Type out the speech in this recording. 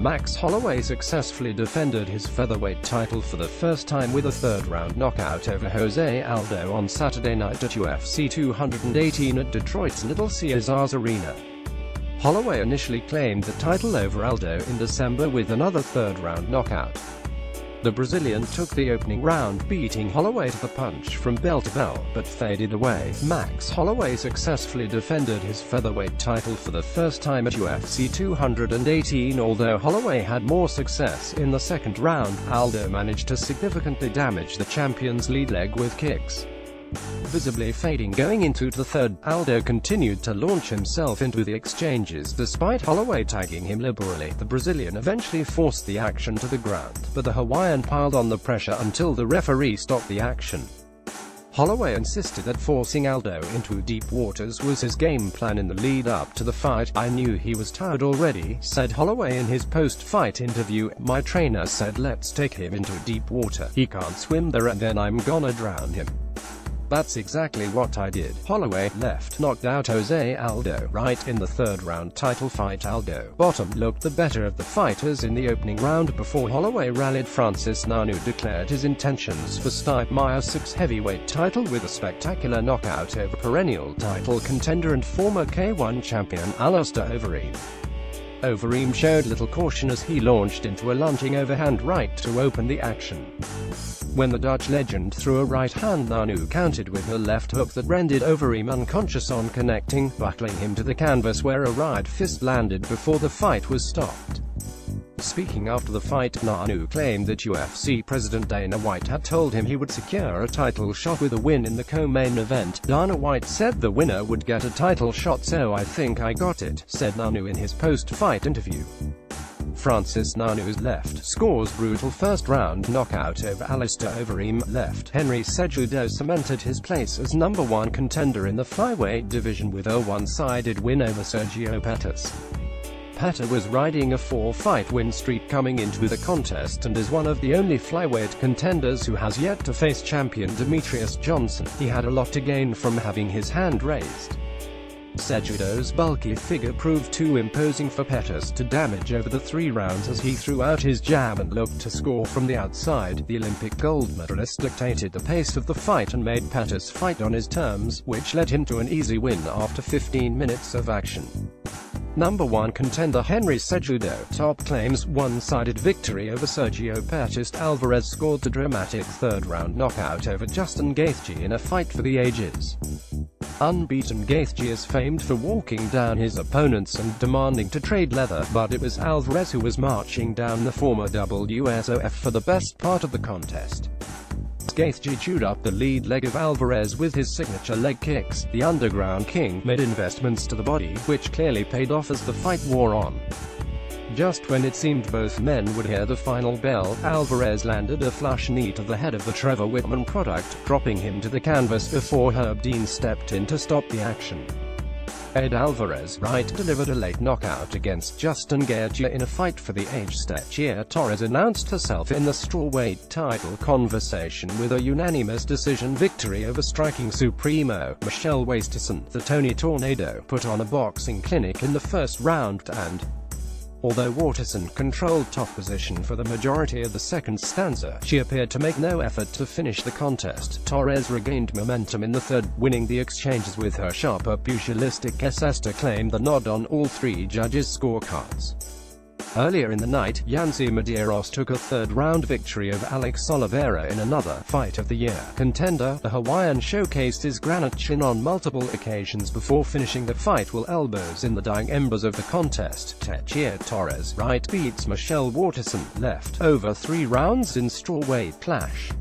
Max Holloway successfully defended his featherweight title for the first time with a third-round knockout over Jose Aldo on Saturday night at UFC 218 at Detroit's Little Caesars Arena. Holloway initially claimed the title over Aldo in December with another third-round knockout. The Brazilian took the opening round, beating Holloway to the punch from bell to bell, but faded away. Max Holloway successfully defended his featherweight title for the first time at UFC 218. Although Holloway had more success in the second round, Aldo managed to significantly damage the champion's lead leg with kicks. Visibly fading going into the third, Aldo continued to launch himself into the exchanges despite Holloway tagging him liberally. The Brazilian eventually forced the action to the ground, but the Hawaiian piled on the pressure until the referee stopped the action. Holloway insisted that forcing Aldo into deep waters was his game plan in the lead-up to the fight. "I knew he was tired already," said Holloway in his post-fight interview. "My trainer said let's take him into deep water. He can't swim there and then I'm gonna drown him. That's exactly what I did." Holloway left knocked out Jose Aldo right in the third-round title fight. Aldo bottom looked the better of the fighters in the opening round before Holloway rallied. Francis Ngannou declared his intentions for Stipe 6 heavyweight title with a spectacular knockout over perennial title contender and former K1 champion Alistair Overeem. Overeem showed little caution as he launched into a lunging overhand right to open the action. When the Dutch legend threw a right hand, Ngannou countered with a left hook that rendered Overeem unconscious on connecting, buckling him to the canvas where a right fist landed before the fight was stopped. Speaking after the fight, Ngannou claimed that UFC President Dana White had told him he would secure a title shot with a win in the co-main event. Dana White said the winner would get a title shot, so I think I got it, said Ngannou in his post-fight interview. Francis Ngannou's left scores brutal first-round knockout over Alistair Overeem. Left Henry Cejudo cemented his place as #1 contender in the flyweight division with a one-sided win over Sergio Pettis. Pettis was riding a 4-fight win streak coming into the contest and is one of the only flyweight contenders who has yet to face champion Demetrius Johnson. He had a lot to gain from having his hand raised. Cejudo's bulky figure proved too imposing for Pettis to damage over the 3 rounds as he threw out his jab and looked to score from the outside. The Olympic gold medalist dictated the pace of the fight and made Pettis fight on his terms, which led him to an easy win after 15 minutes of action. #1 contender Henry Cejudo top claims one-sided victory over Sergio Pettis. Alvarez scored a dramatic third-round knockout over Justin Gaethje in a fight for the ages. Unbeaten, Gaethje is famed for walking down his opponents and demanding to trade leather, but it was Alvarez who was marching down the former WSOF for the best part of the contest. Gaethje chewed up the lead leg of Alvarez with his signature leg kicks. The Underground King made investments to the body, which clearly paid off as the fight wore on. Just when it seemed both men would hear the final bell, Alvarez landed a flush knee to the head of the Trevor Whitman product, dropping him to the canvas before Herb Dean stepped in to stop the action. Ed Alvarez right delivered a late knockout against Justin Gaethje in a fight for the age. Tecia Torres announced herself in the strawweight title conversation with a unanimous decision victory over striking supremo Michelle Wasterson. The Tony Tornado put on a boxing clinic in the first round and, although Waterson controlled top position for the majority of the second stanza, she appeared to make no effort to finish the contest. Torres regained momentum in the third, winning the exchanges with her sharper pugilistic Esther claimed the nod on all 3 judges' scorecards. Earlier in the night, Yancy Medeiros took a third-round victory over Alex Oliveira in another Fight of the Year contender. The Hawaiian showcased his granite chin on multiple occasions before finishing the fight with elbows in the dying embers of the contest. Tecia Torres right beats Michelle Waterson left over 3 rounds in strawweight clash.